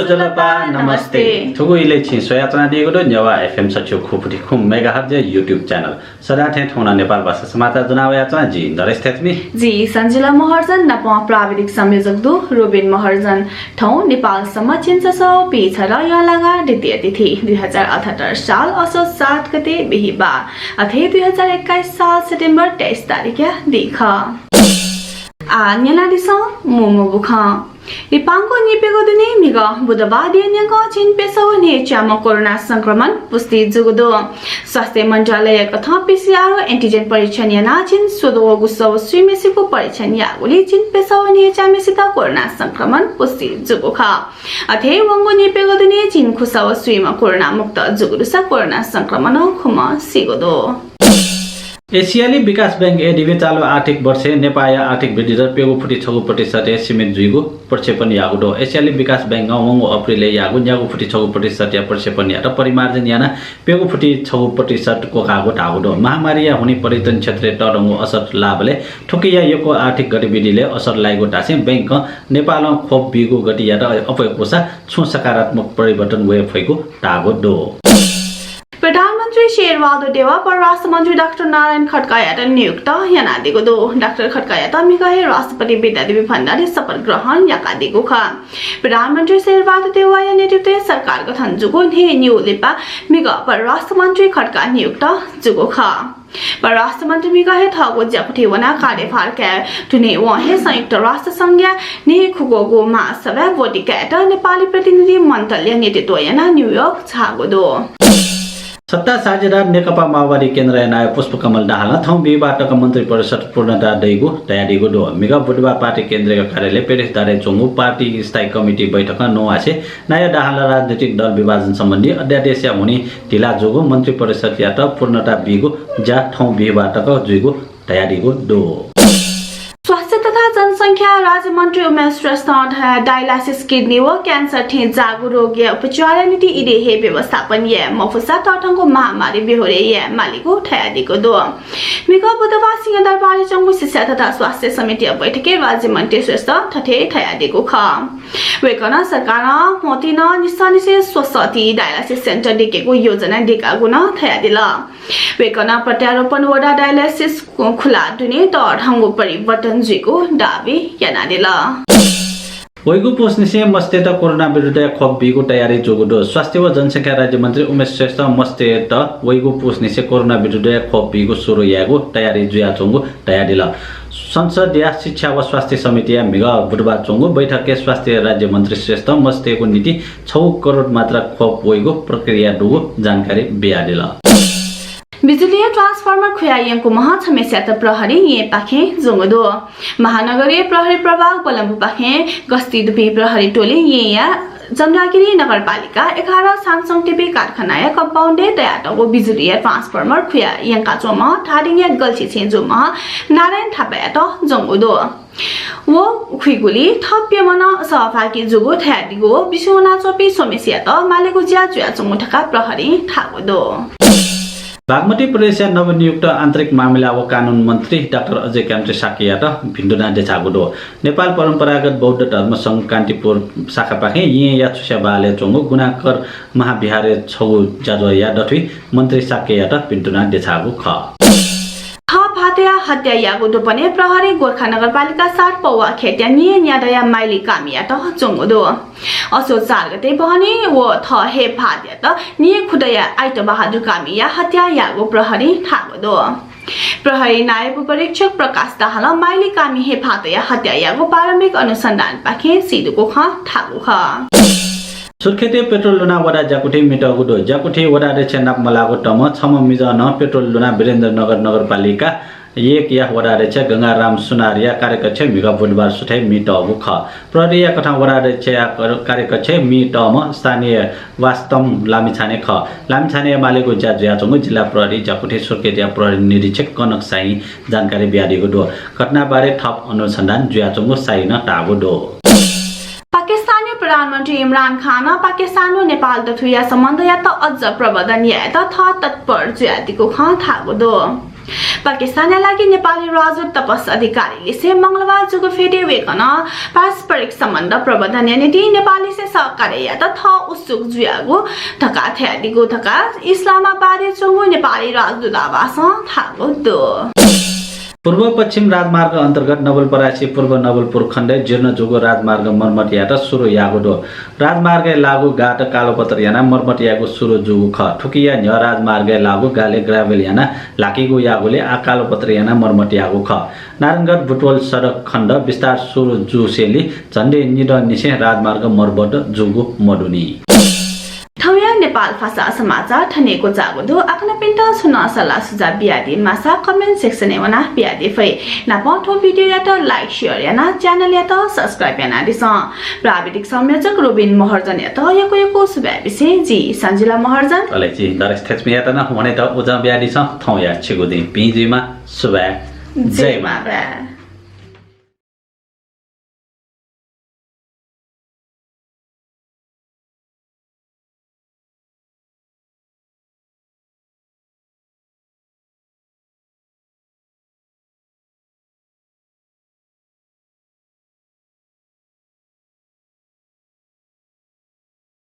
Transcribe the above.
Jolapa Namaste. Tugu ile chin soyatna diego do nyawa FM sachu khupri khum megahertz YouTube channel. Sada the thona Nepal भाषा समाचार जनावे याचना जी नरेश थेतमी जी संजिला महर्जन नपा प्राविधिक संयोजक दु robin Maharjan ठौ नेपाल सम्म चिन्ससो पिछर यलागा द्वितीय तिथि 2078 साल असोज 7 गते बिहीबार अथे 2021 साल सेप्टेम्बर 23 तारिख दिख आ न्याला दिसो मोमो बुखा रिपाङको निपेको दिने मिग बुधबार दिनको छिन पेसो ने चाम कोरोना संक्रमण पुष्टि जुगदो स्वास्थ्य मन्त्रालय कथा पीसीआर एन्टिजेन परीक्षण याना छिन सोदो गुसो स्विमेसिको परीक्षण यागुली छिन पेसो ने चामेसित कोरोना संक्रमण पुष्टि जुगोखा अथे वंगो निपेको दिने छिन खुसो स्विम कोरोना मुक्त जुगुरुसा कोरोना संक्रमण खुम सिगदो एसियाली विकास बैंक एडिबे चालु आर्थिक वर्ष नेपाल आर्थिक वृद्धि दर पेगु फुटी 6% सीमित जुइगु प्रक्षेपण यागुडो एसियाली विकास बैंक वंगो अप्रिल यागु न्यागु फुटी 6% प्रक्षेपण या र परिमार्जन याना पेगु फुटी 6% को कागु टागुडो महामारी या हुने पर्यटन क्षेत्र टरंगो असर लाभले ठोकिया यको आर्थिक गतिविधिले असर लागु टासे बैंक नेपाल खोप बिगु गति या र अपयकोसा छु सकारात्मक परिवर्तन वे फैगु टागुडो प्रधानमन्त्री शेरबहादुर देवा परराष्ट्र मन्त्री डाक्टर नारायण खड्कायात नियुक्त यानादिको दो डाक्टर खड्कायात मिगहे राष्ट्रपति विद्यादेवी भण्डारी शपथ ग्रहण याकादिको ख प्रधानमन्त्री शेरबहादुर देवा या नेतृत्व सरकार गठन जुगो ने न्यू लिपा मिग परराष्ट्र मन्त्री खड्का नियुक्त जुगो ख परराष्ट्र मन्त्री मिगहे थगो ज्यापुठी वना कार्यभार के टुने वहे संयुक्त राष्ट्र संघ ने खुगोगो महासभा वोटिकाट नेपाली प्रतिनिधि मण्डलले नेतृत्व याना न्यूयोर्क छागो दो सत्ता साझेदार नेकपा माओवादी केन्द्र नायक पुष्पकमल दाहाल थौ बिबाटक मन्त्री परिषद पूर्णता दैगु तयारीगु दो मिगा बुधबार पार्टी केन्द्रीय कार्यालय पेरिस दारे चोंगु पार्टी स्थायी कमिटी बैठक नोआसे नाय दाहाल राजनीतिक दल विभाजन सम्बन्धी अध्यादेश हुने ढिला जोगु मन्त्री परिषद यात पूर्णता बिगु जा थौ बिबाटक जुइगु तयारीगु दो स्वास्थ्य तथा जनसंख्या राज्य मन्त्री उमेश श्रेष्ठ डायलासिस किडनी व क्यान्सर ठे जागु रोगी उपचार नीति इदे हे व्यवस्थापन ये मफुसा तटंगको महामारी बेहोरे ये मालिकको ठयादिको दो मिको बुधबार सिंहदरबार चंगु शिक्षा तथा स्वास्थ्य समिति बैठके राज्य मन्त्री श्रेष्ठ ठठे ठयादिको ख वेकन सरकार मोतिन निस्तानिसे स्वसति डायलासिस सेन्टर दिकेको योजना दिकागुन ठयादिला वेकन प्रत्यारोपण वडा डायलासिस खुला दुने तडहंगु परिवर्तन जुइको दाबी यानादिला वैगु पोस्निसे मस्तेत कोरोना विरुद्ध खोप बिगु तयारी जोगुडो स्वास्थ्य व जनसंख्या राज्य मन्त्री उमेश श्रेष्ठ मस्तेत वैगु पोस्निसे कोरोना विरुद्ध खोप बिगु सुरु यागु तयारी जुया चोंगु तयारीला संसदीय शिक्षा व स्वास्थ्य समिति मिग बुधबार चोंगु बैठकके स्वास्थ्य राज्य मन्त्री श्रेष्ठ मस्तेको नीति 6 करोड मात्रा खोप वैगु प्रक्रिया दुगु जानकारी बियादिला बिजुली ट्रान्सफर्मर खुयायको महा छमेस्यात प्रहरी ये पाखे जोंगदो महानगरीय प्रहरी प्रभाग पलम्बु पाखे गस्ती दुपी प्रहरी टोली या जमरागिरी नगरपालिका 11 सामसङ टिपी कारखाना या कम्पाउन्डे तयाटको बिजुली ट्रान्सफर्मर खुया यंका चोमा ठाडिङे गल्छी छेजोमा नारायण थापायात जोंगदो वो खुइगुली थप्य मन सहभागी जुगो थ्यादिगो बिसोना चोपी सोमेसियात मालेको ज्या जुया चोमुठका प्रहरी ठागदो बागमती प्रदेश नवनियुक्त आन्तरिक मामिला व कानुन मन्त्री डाक्टर अजय कान्ति साकियाट भिन्डुना देछागुडो नेपाल परम्परागत बौद्ध धर्म संघ कान्तिपुर शाखा पाखे ये या छुस्या बाले चोंगु गुनाकर महाविहारे छगु जाजो या दथि मन्त्री साकियाट भिन्डुना देछागु ख भातया हत्या यागुदो पनि प्रहरी गोरखा नगरपालिका 7 पौवा खेट्या निय न्यादया माइली कामिया त चोंगुदो असो 4 गते बहनी व थ हे भात्या त निय खुदया आइट बहादुर कामिया हत्या यागु प्रहरी ठागुदो प्रहरी नायब परीक्षक प्रकाश दाहाल माइली कामी हे भातया हत्या यागु प्रारम्भिक अनुसन्धान पाखे सिदुको ख ठागु ख सुर्खेते पेट्रोल लुना वडा जाकुठी मिटगुडो जाकुठी वडा रेछ नाप मलागो टम छम मिजन पेट्रोल लुना वीरेन्द्रनगर नगरपालिका 1 या वडा रेछ गंगाराम सुनारिया कार्यकक्ष मिग बुधबार सुठै मिटगु ख प्रहरी कथा वडा रेछ कार्यकक्ष मिटम स्थानीय वास्तम लामिछाने ख लामिछाने मालेको ज्याजुयाचंगु जिल्ला प्रहरी जाकुठी सुर्खेतिया प्रहरी निरीक्षक कनक साई जानकारी बियादिगु दो घटना बारे थप अनुसन्धान जुयाचंगु साई न टागु दो पाकिस्तानी प्रधानमन्त्री इमरान खान पाकिस्तान र नेपाल दथुया सम्बन्ध या त अझ प्रबन्धन या त थ तत्पर ज्यादिको ख थागो दो पाकिस्तानका लागि नेपाली राजदूत तपस अधिकारीले मंगलबार जुगु फेटे वेकन पारस्परिक सम्बन्ध प्रबन्धन नीति नेपाली से सहकार्य तथा उत्सुक जुयागु थका थ्यादिगु थका इस्लामाबाद चंगु नेपाली राजदूत आवास थागु दो पूर्व पश्चिम राजमार्ग अन्तर्गत नवलपरासी पूर्व नवलपुर खण्ड जीर्ण जुगो राजमार्ग मर्मत यात्रा सुरु यागुडो राजमार्ग लागू गाट कालोपत्र याना मर्मत यागु सुरु जुगु ख ठुकिया न्य राजमार्ग लागू गाले ग्राभेल याना लाकीगु यागुले आ कालोपत्र याना मर्मत यागु ख नारायणगढ बुटवल सडक खण्ड विस्तार सुरु जुसेली झण्डे निड निसे राजमार्ग मर्मत जुगु मडुनी ठौया नेपाल भाषा समाचार ठनेको जागुदो आफ्ना पिन्ट सुन सल्लाह सुझाव बियादी मासा कमेन्ट सेक्सन एवना बियादी फै नापा ठो भिडियो या त लाइक शेयर याना च्यानल या त सब्स्क्राइब याना दिस प्राविधिक संयोजक रोबिन महर्जन या त यको सुब्याबिसे जी सञ्जिला महर्जन अलेची दरेस थेच मिया त न भने त उजा बियादी छ ठौया छिगुदि पिजिमा सुबा जय माबा